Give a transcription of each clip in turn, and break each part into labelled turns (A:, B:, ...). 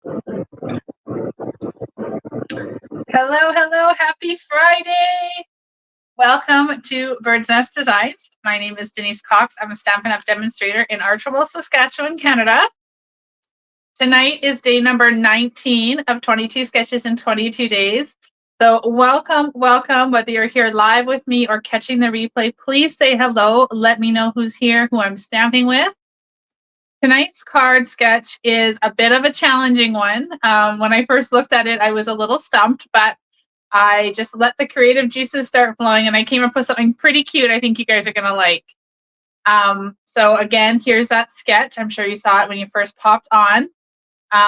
A: Hello, hello, happy Friday. Welcome to Bird's Nest Designs. My name is Denise Cox. I'm a Stampin' Up! Demonstrator in Archibald, Saskatchewan, Canada. Tonight is day number 19 of 22 sketches in 22 days. So welcome, welcome, whether you're here live with me or catching the replay, please say hello. Let me know who's here, who I'm stamping with. Tonight's card sketch is a bit of a challenging one. When I first looked at it, I was a little stumped, but I just let the creative juices start flowing and I came up with something pretty cute I think you guys are going to like. So again, here's that sketch. I'm sure you saw it when you first popped on.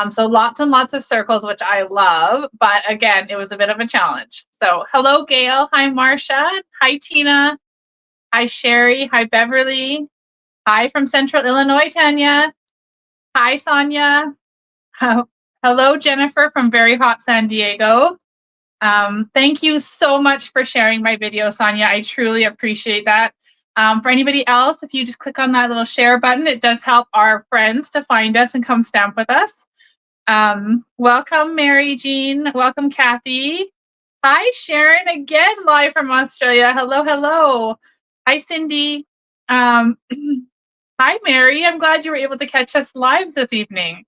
A: So lots and lots of circles, which I love. But again, it was a bit of a challenge. So hello, Gail. Hi, Marcia. Hi, Tina. Hi, Sherry. Hi, Beverly. Hi from Central Illinois, Tanya. Hi, Sonia. Hello, Jennifer from very hot San Diego. Thank you so much for sharing my video, Sonia. I truly appreciate that. For anybody else, if you just click on that little share button, it does help our friends to find us and come stamp with us. Welcome, Mary Jean. Welcome, Kathy. Hi, Sharon, again, live from Australia. Hello, hello. Hi, Cindy. Hi, Mary. I'm glad you were able to catch us live this evening.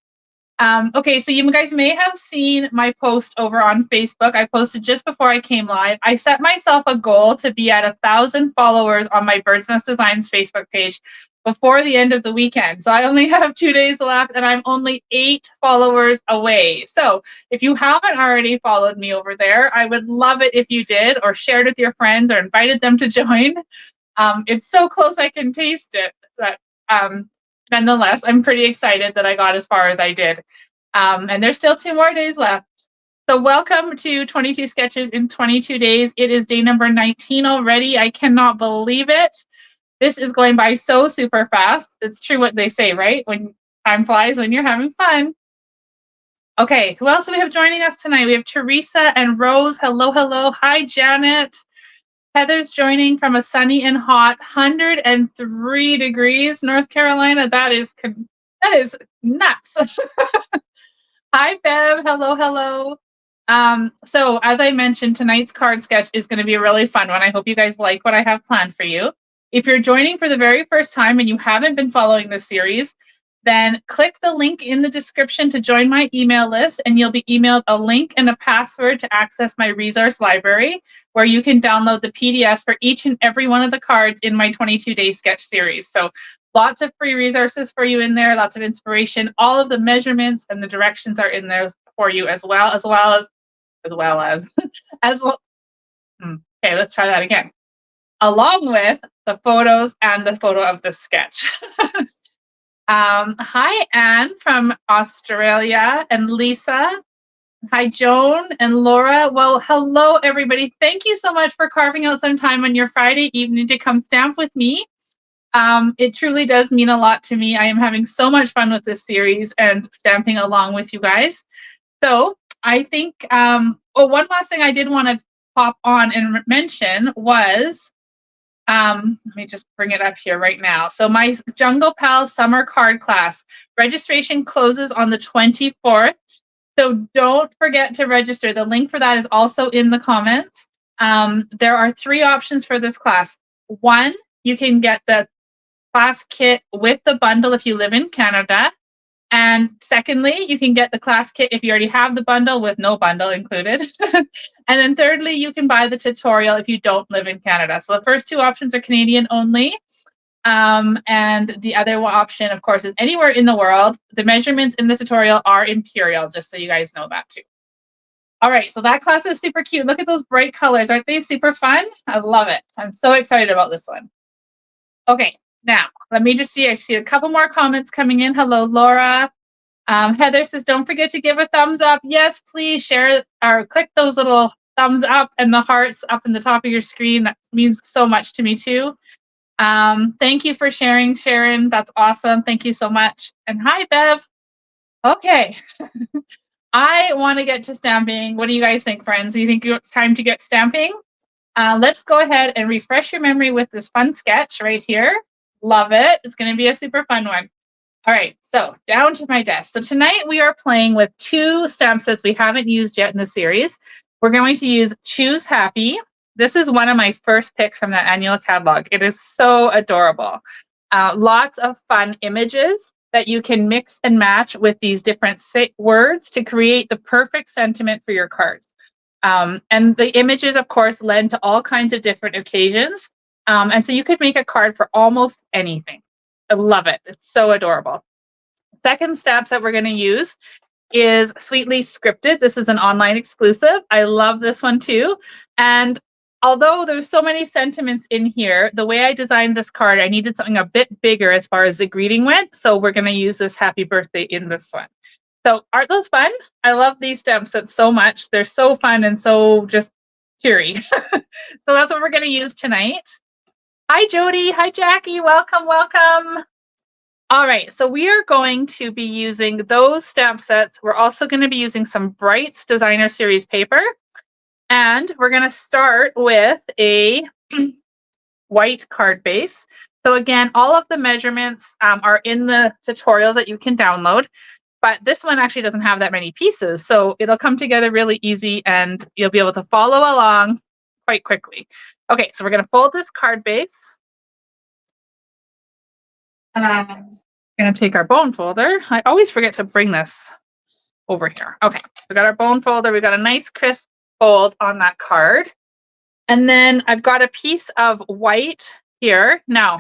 A: Okay, so you guys may have seen my post over on Facebook. I posted just before I came live. I set myself a goal to be at 1,000 followers on my Bird's Nest Designs Facebook page before the end of the weekend. So I only have 2 days left and I'm only 8 followers away. So if you haven't already followed me over there, I would love it if you did or shared with your friends or invited them to join. It's so close I can taste it. But nonetheless, I'm pretty excited that I got as far as I did. And there's still 2 more days left. So welcome to 22 sketches in 22 days. It is day number 19 already. I cannot believe it. This is going by so super fast. It's true what they say, right? When time flies when you're having fun. Okay, who else do we have joining us tonight? We have Teresa and Rose. Hello, hello. Hi, Janet. Heather's joining from a sunny and hot 103 degrees, North Carolina. That is nuts. Hi, Bev. Hello, hello. So as I mentioned, tonight's card sketch is going to be a really fun one. I hope you guys like what I have planned for you. If you're joining for the very first time and you haven't been following this series, then click the link in the description to join my email list, and you'll be emailed a link and a password to access my resource library, where you can download the PDFs for each and every one of the cards in my 22-day sketch series. So lots of free resources for you in there, lots of inspiration. All of the measurements and the directions are in there for you as well as okay, let's try that again. Along with the photos and the photo of the sketch. Hi, Anne from Australia, and Lisa. Hi, Joan and Laura. Well, hello, everybody. Thank you so much for carving out some time on your Friday evening to come stamp with me. It truly does mean a lot to me. I am having so much fun with this series and stamping along with you guys. So I think, one last thing I did want to pop on and mention was, let me just bring it up here right now. So my Jungle Pals summer card class registration closes on the 24th. So don't forget to register. The link for that is also in the comments. There are 3 options for this class. 1, you can get the class kit with the bundle if you live in Canada. And secondly, you can get the class kit if you already have the bundle with no bundle included. And then thirdly, you can buy the tutorial if you don't live in Canada. So the first 2 options are Canadian only. And the other option, of course, is anywhere in the world. The measurements in the tutorial are imperial, just so you guys know that too. All right, so that class is super cute. Look at those bright colors. Aren't they super fun? I love it. I'm so excited about this one. Okay. Now, let me just see. I see a couple more comments coming in. Hello, Laura. Heather says, don't forget to give a thumbs up. Yes, please share or click those little thumbs up and the hearts up in the top of your screen. That means so much to me too. Thank you for sharing, Sharon. That's awesome. Thank you so much. And hi, Bev. Okay. I want to get to stamping. What do you guys think, friends? Do you think it's time to get stamping? Let's go ahead and refresh your memory with this fun sketch right here. Love it. It's going to be a super fun one. All right, so down to my desk. So tonight we are playing with two stamp sets we haven't used yet in the series. We're going to use Choose Happy. This is one of my first picks from the annual catalog. It is so adorable. Lots of fun images that you can mix and match with these different words to create the perfect sentiment for your cards. And the images, of course, lend to all kinds of different occasions. And so you could make a card for almost anything. I love it. It's so adorable. Second steps that we're going to use is Sweetly Scripted. This is an online exclusive. I love this one too. And although there's so many sentiments in here, the way I designed this card, I needed something a bit bigger as far as the greeting went. So we're going to use this happy birthday in this one. So aren't those fun? I love these stamp sets so much. They're so fun and so just cheery. So that's what we're going to use tonight. Hi, Jody. Hi, Jackie. Welcome, welcome. All right, so we are going to be using those stamp sets. We're also going to be using some Brights Designer Series paper. And we're going to start with a white card base. So again, all of the measurements are in the tutorials that you can download. But this one actually doesn't have that many pieces. So it'll come together really easy and you'll be able to follow along quite quickly. Okay, so we're going to fold this card base. We're going to take our bone folder. I always forget to bring this over here. Okay, we got our bone folder. We got a nice crisp fold on that card. And then I've got a piece of white here. Now,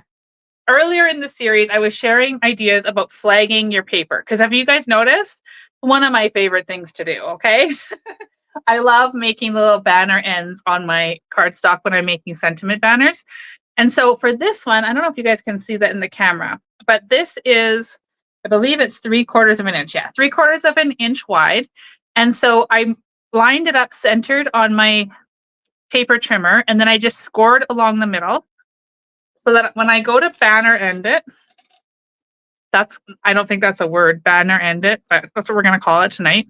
A: earlier in the series, I was sharing ideas about flagging your paper. Because have you guys noticed? One of my favorite things to do, okay? I love making little banner ends on my cardstock when I'm making sentiment banners. And so for this one, I don't know if you guys can see that in the camera, but this is, I believe it's 3/4 of an inch. Yeah, 3/4 of an inch wide. And so I lined it up centered on my paper trimmer, and then I just scored along the middle so that when I go to banner end it, I don't think that's a word, banner end it, but that's what we're going to call it tonight.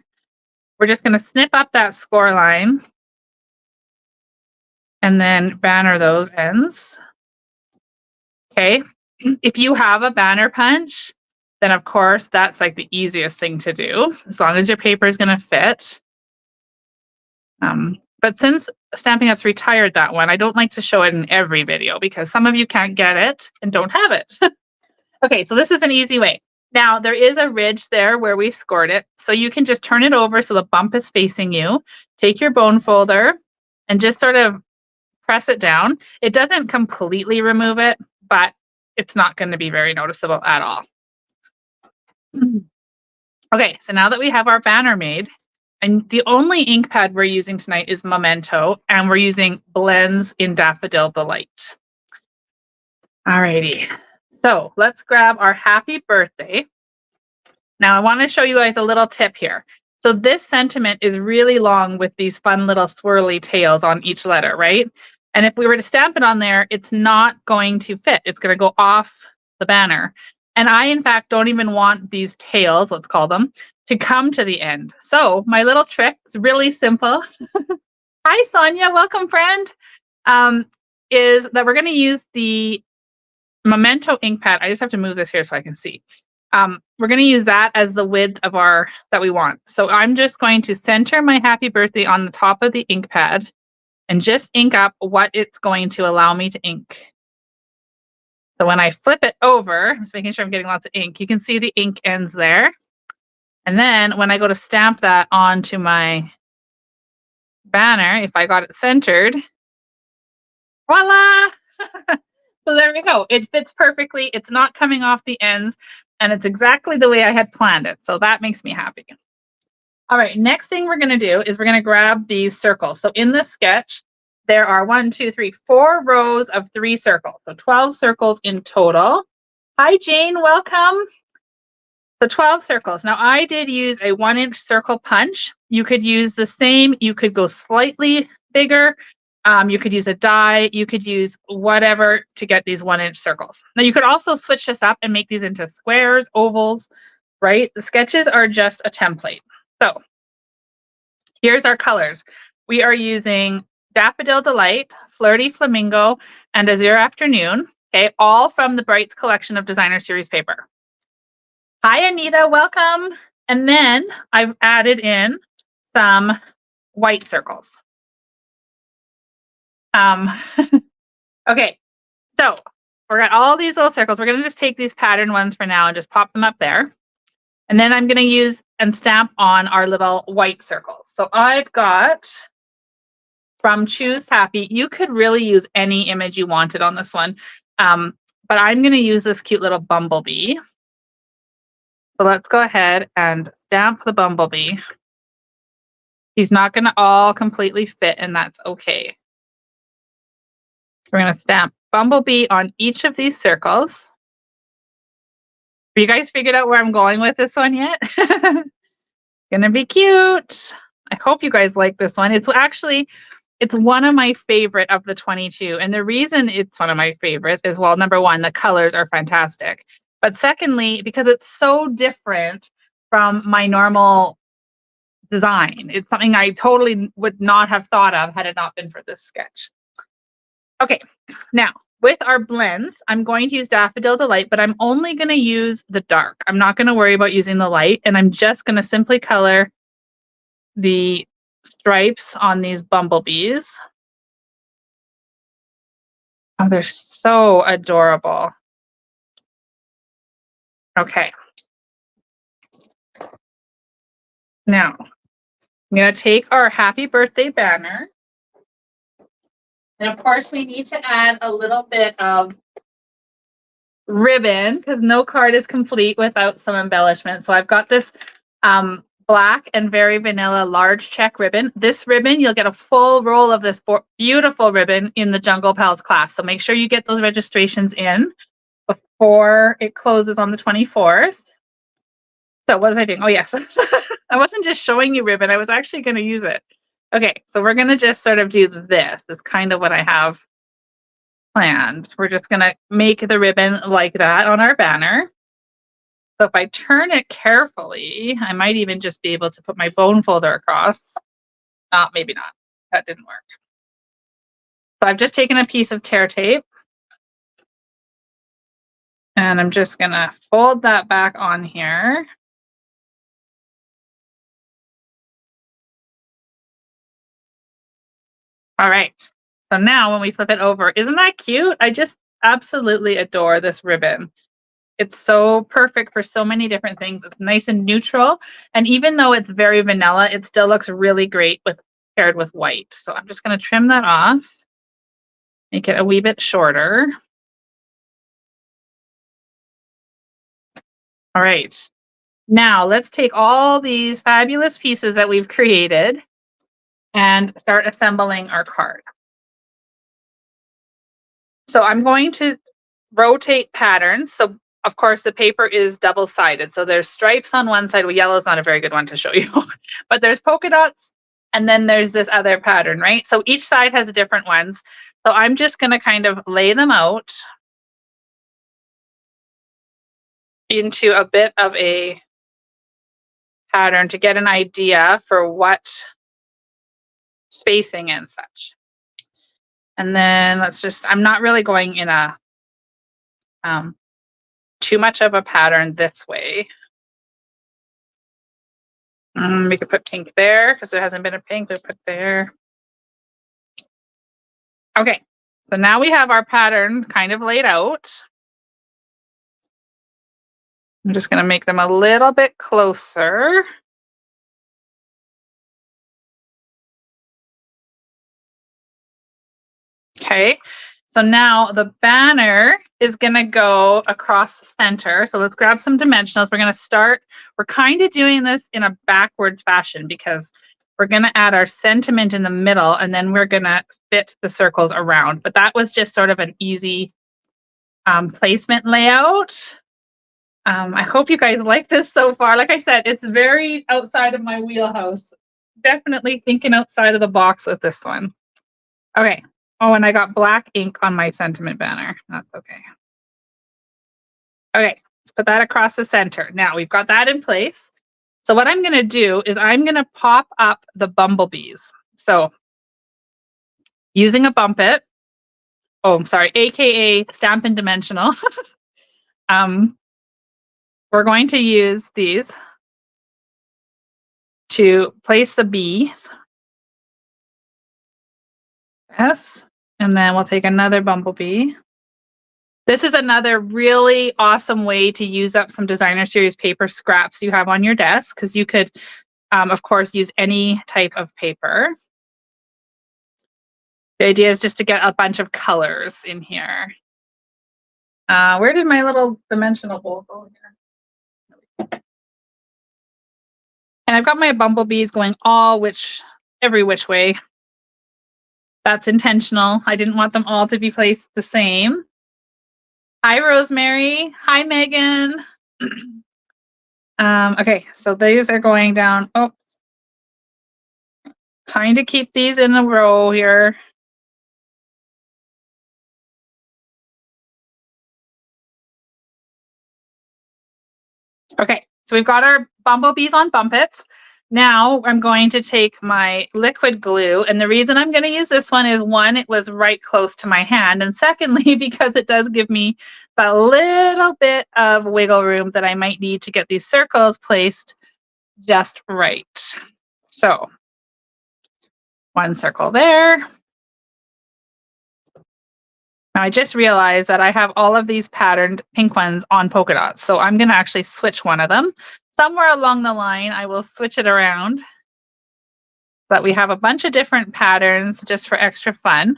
A: We're just going to snip up that score line and then banner those ends. Okay. If you have a banner punch, then of course that's like the easiest thing to do, as long as your paper is going to fit. But since Stampin' Up's retired that one, I don't like to show it in every video because some of you can't get it and don't have it. Okay, so this is an easy way. Now, there is a ridge there where we scored it. So you can just turn it over so the bump is facing you. Take your bone folder and just sort of press it down. It doesn't completely remove it, but it's not going to be very noticeable at all. Okay, so now that we have our banner made, and the only ink pad we're using tonight is Memento, and we're using Blends in Daffodil Delight. Alrighty, so let's grab our happy birthday. Now I want to show you guys a little tip here. So this sentiment is really long with these fun little swirly tails on each letter, right? And if we were to stamp it on there, it's not going to fit. It's going to go off the banner. And I, in fact, don't even want these tails, let's call them, to come to the end. So my little trick is really simple. Hi, Sonia. Welcome, friend. Is that we're going to use the Memento ink pad. I just have to move this here so I can see. We're going to use that as the width of that we want. So I'm just going to center my happy birthday on the top of the ink pad and just ink up what it's going to allow me to ink. So when I flip it over, I'm just making sure I'm getting lots of ink, you can see the ink ends there. And then when I go to stamp that onto my banner, if I got it centered, voila! So there we go. It fits perfectly. It's not coming off the ends, and it's exactly the way I had planned it. So that makes me happy. All right, next thing we're going to do is we're going to grab these circles. So in this sketch, there are 4 rows of 3 circles. So 12 circles in total. Hi, Jane. Welcome. So 12 circles. Now I did use a 1-inch circle punch. You could use the same. You could go slightly bigger. You could use a die. You could use whatever to get these 1-inch circles. Now you could also switch this up and make these into squares, ovals, right? The sketches are just a template. So here's our colors. We are using Daffodil Delight, Flirty Flamingo, and Azure Afternoon. Okay, all from the Brights collection of designer series paper. Hi, Anita, welcome. And then I've added in some white circles. Okay, so we're got all these little circles. We're gonna just take these pattern ones for now and just pop them up there. And then I'm gonna use and stamp on our little white circles. So I've got from Choose Happy. You could really use any image you wanted on this one. But I'm gonna use this cute little bumblebee. So let's go ahead and stamp the bumblebee. He's not gonna all completely fit, and that's okay. We're gonna stamp bumblebee on each of these circles. Have you guys figured out where I'm going with this one yet? Gonna be cute. I hope you guys like this one. It's one of my favorite of the 22. And the reason it's one of my favorites is, well, number one, the colors are fantastic. But secondly, because it's so different from my normal design. It's something I totally would not have thought of had it not been for this sketch. Okay, now with our blends, I'm going to use Daffodil Delight, but I'm only going to use the dark. I'm not going to worry about using the light, and I'm just going to simply color the stripes on these bumblebees. Oh, they're so adorable. Okay. Now, I'm going to take our happy birthday banner. And of course, we need to add a little bit of ribbon because no card is complete without some embellishment. So I've got this black and very vanilla large check ribbon. This ribbon, you'll get a full roll of this beautiful ribbon in the Jungle Pals class. So make sure you get those registrations in before it closes on the 24th. So what was I doing? Oh, yes. I wasn't just showing you ribbon. I was actually going to use it. Okay, so we're going to just sort of do this. It's kind of what I have planned. We're just going to make the ribbon like that on our banner. So if I turn it carefully, I might even just be able to put my bone folder across. Maybe not. That didn't work. So I've just taken a piece of tear tape. And I'm just going to fold that back on here. All right. So now when we flip it over, isn't that cute? I just absolutely adore this ribbon. It's so perfect for so many different things. It's nice and neutral. And even though it's very vanilla, it still looks really great paired with white. So I'm just going to trim that off, make it a wee bit shorter. All right. Now let's take all these fabulous pieces that we've created and start assembling our card. So I'm going to rotate patterns. So of course the paper is double-sided. So there's stripes on one side. Well, yellow is not a very good one to show you, but there's polka dots and then there's this other pattern, right? So each side has different ones. So I'm just going to kind of lay them out into a bit of a pattern to get an idea for what spacing and such. And then I'm not really going in a too much of a pattern this way. We could put pink there because there hasn't been a pink. We put there. Okay, so now we have our pattern kind of laid out. I'm just going to make them a little bit closer. Okay, so now the banner is going to go across the center. So let's grab some dimensionals. We're kind of doing this in a backwards fashion because we're going to add our sentiment in the middle and then we're going to fit the circles around. But that was just sort of an easy placement layout. I hope you guys like this so far. Like I said, it's very outside of my wheelhouse. Definitely thinking outside of the box with this one. Okay. Oh, and I got black ink on my sentiment banner. That's okay. Okay, let's put that across the center. Now we've got that in place. So what I'm going to do is I'm going to pop up the bumblebees. So using a bump it, AKA Stampin' Dimensional. we're going to use these to place the bees. Yes. And then we'll take another bumblebee. This is another really awesome way to use up some designer series paper scraps you have on your desk, because you could, of course, use any type of paper. The idea is just to get a bunch of colors in here. Where did my little dimensional bowl go here? And I've got my bumblebees going every which way. That's intentional. I didn't want them all to be placed the same. Hi, Rosemary. Hi, Megan. Okay, so these are going down. Oh, trying to keep these in a row here. Okay, so we've got our bumblebees on bumpets. Now I'm going to take my liquid glue, and the reason I'm going to use this one is, one, it was right close to my hand, and secondly, because it does give me a little bit of wiggle room that I might need to get these circles placed just right. So one circle there. Now I just realized that I have all of these patterned pink ones on polka dots, so I'm going to actually switch one of them. Somewhere along the line, I will switch it around, but we have a bunch of different patterns just for extra fun.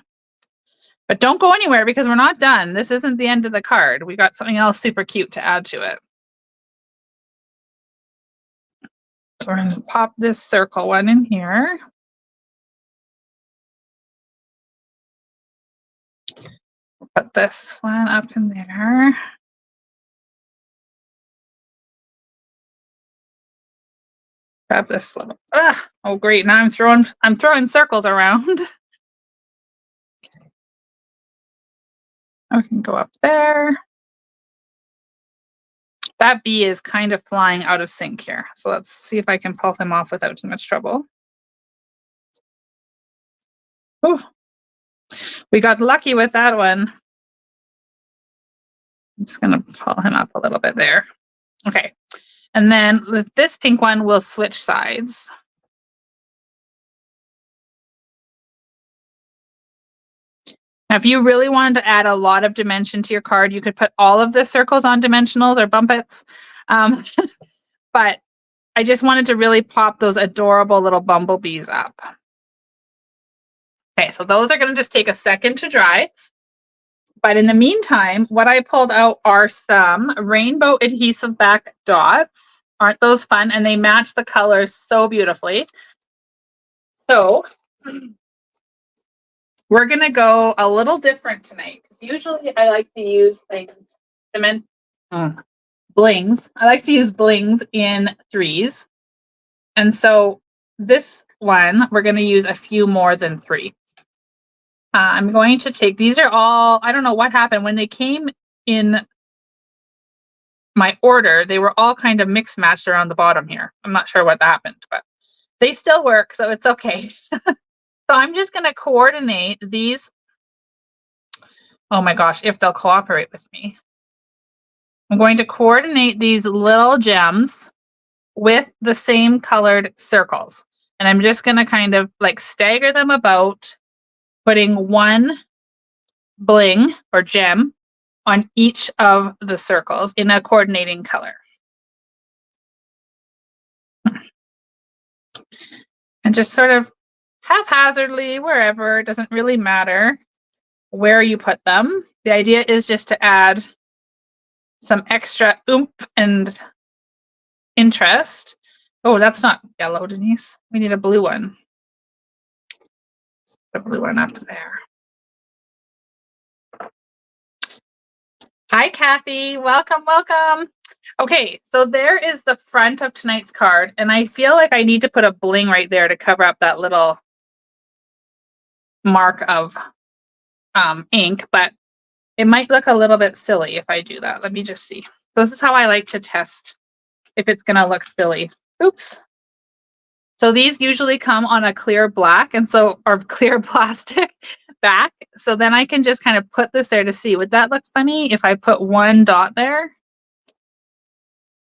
A: But don't go anywhere, because we're not done. This isn't the end of the card. We got something else super cute to add to it. So we're going to pop this circle one in here. Put this one up in there. Grab this little. Oh, great! Now I'm throwing circles around. I can go up there. That bee is kind of flying out of sync here, so let's see if I can pull him off without too much trouble. Ooh. We got lucky with that one. I'm just going to pull him up a little bit there. Okay. And then with this pink one, we'll switch sides. Now, if you really wanted to add a lot of dimension to your card, you could put all of the circles on dimensionals or bumpets. But I just wanted to really pop those adorable little bumblebees up. Okay, so those are going to just take a second to dry. But in the meantime, what I pulled out are some rainbow adhesive back dots. Aren't those fun? And they match the colors so beautifully. So we're going to go a little different tonight. Usually I like to use blings. I like to use blings in threes. And so this one, we're going to use a few more than three. I'm going to take, these are all, I don't know what happened. When they came in my order, they were all kind of mixed matched around the bottom here. I'm not sure what happened, but they still work, so it's okay. So I'm just going to coordinate these. Oh my gosh, if they'll cooperate with me. I'm going to coordinate these little gems with the same colored circles. And I'm just going to kind of like stagger them about, putting one bling or gem on each of the circles in a coordinating color. And just sort of haphazardly, wherever, it doesn't really matter where you put them. The idea is just to add some extra oomph and interest. Oh, that's not yellow, Denise. We need a blue one. The blue one up there. Hi, Kathy. Welcome, welcome. Okay, so there is the front of tonight's card, and I feel like I need to put a bling right there to cover up that little mark of ink, but it might look a little bit silly if I do that. Let me just see. This is how I like to test if it's going to look silly. Oops. So these usually come on a clear black, and so, or clear plastic back. So then I can just kind of put this there to see. Would that look funny if I put one dot there?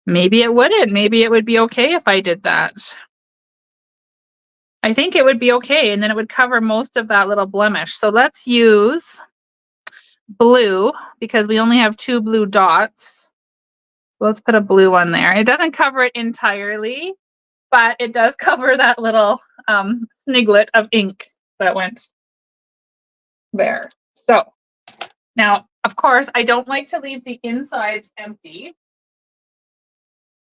A: Maybe it wouldn't. Maybe it would be okay if I did that. I think it would be okay, and then it would cover most of that little blemish. So let's use blue because we only have 2 blue dots. Let's put a blue one there. It doesn't cover it entirely, but it does cover that little sniglet of ink that went there. So now, of course, I don't like to leave the insides empty.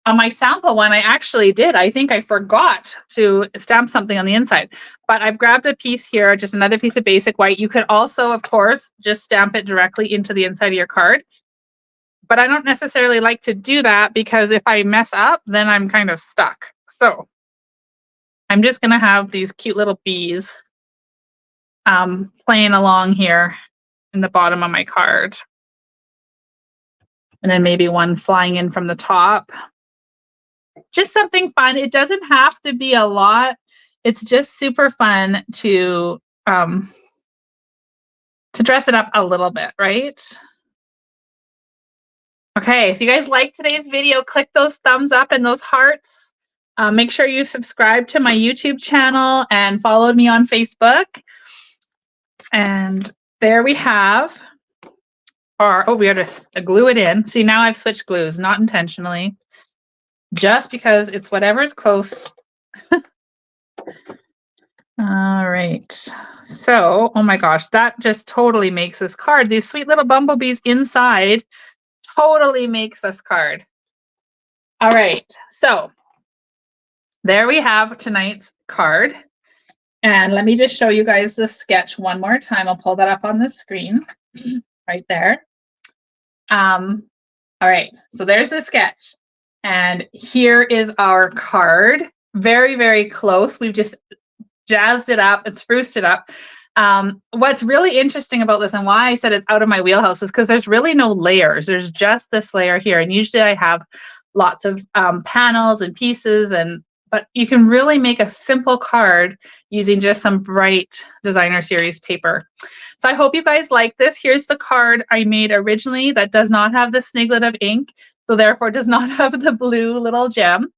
A: On my sample one, I actually did. I think I forgot to stamp something on the inside, but I've grabbed a piece here, just another piece of basic white. You could also, of course, just stamp it directly into the inside of your card. But I don't necessarily like to do that because if I mess up, then I'm kind of stuck. So I'm just going to have these cute little bees playing along here in the bottom of my card. And then maybe one flying in from the top. Just something fun. It doesn't have to be a lot. It's just super fun to dress it up a little bit, right? Okay, if you guys like today's video, click those thumbs up and those hearts. Make sure you subscribe to my YouTube channel and follow me on Facebook. And there we have our, oh, we got to glue it in. See, now I've switched glues, not intentionally, just because it's whatever's close. All right. So, oh my gosh, that just totally makes this card. These sweet little bumblebees inside totally makes this card. All right. So there we have tonight's card. And let me just show you guys the sketch one more time. I'll pull that up on the screen right there. All right. So there's the sketch. And here is our card. Very, very close. We've just jazzed it up and spruced it up. What's really interesting about this and why I said it's out of my wheelhouse is because there's really no layers. There's just this layer here. And usually I have lots of panels and pieces, but you can really make a simple card using just some bright designer series paper. So I hope you guys like this. Here's the card I made originally that does not have the sniglet of ink, so therefore does not have the blue little gem.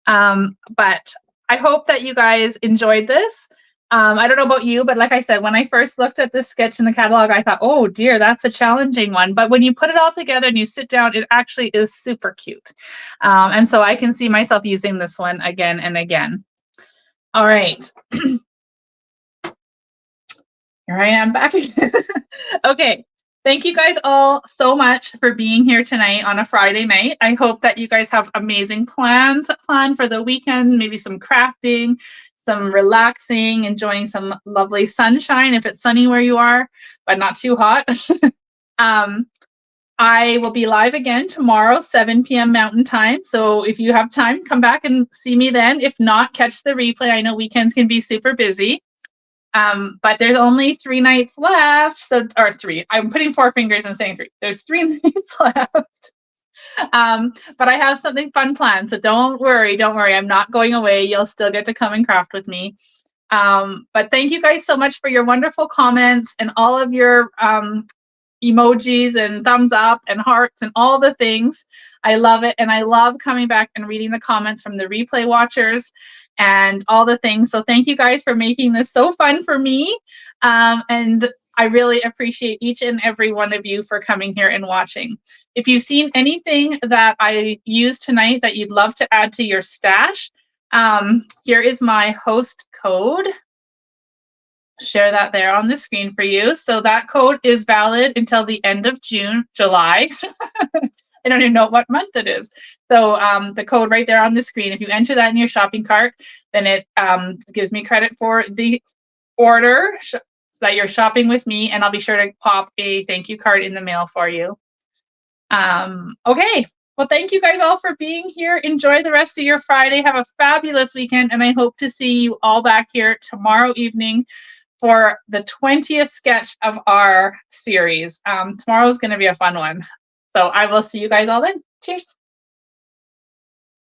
A: But I hope that you guys enjoyed this. I don't know about you, but like I said, when I first looked at this sketch in the catalog, I thought, oh dear, that's a challenging one. But when you put it all together and you sit down, it actually is super cute. And so I can see myself using this one again and again. All right. Here I am back again. Okay. Thank you guys all so much for being here tonight on a Friday night. I hope that you guys have amazing plans planned for the weekend, maybe some crafting, some relaxing, enjoying some lovely sunshine if it's sunny where you are, but not too hot. I will be live again tomorrow, 7 p.m. Mountain Time. So if you have time, come back and see me then. If not, catch the replay. I know weekends can be super busy. But there's only 3 nights left. So, or 3. I'm putting 4 fingers and saying 3. There's 3 nights left. But I have something fun planned, so don't worry, I'm not going away. You'll still get to come and craft with me. But thank you guys so much for your wonderful comments and all of your emojis and thumbs up and hearts and all the things. I love it, and I love coming back and reading the comments from the replay watchers and all the things. So thank you guys for making this so fun for me, and I really appreciate each and every one of you for coming here and watching. If you've seen anything that I used tonight that you'd love to add to your stash, here is my host code. Share that there on the screen for you. So that code is valid until the end of July. I don't even know what month it is. So the code right there on the screen, if you enter that in your shopping cart, then it gives me credit for the order that you're shopping with me, and I'll be sure to pop a thank you card in the mail for you. Okay, well, thank you guys all for being here. Enjoy the rest of your Friday. Have a fabulous weekend, and I hope to see you all back here tomorrow evening for the 20th sketch of our series. Tomorrow is going to be a fun one. So I will see you guys all then. Cheers.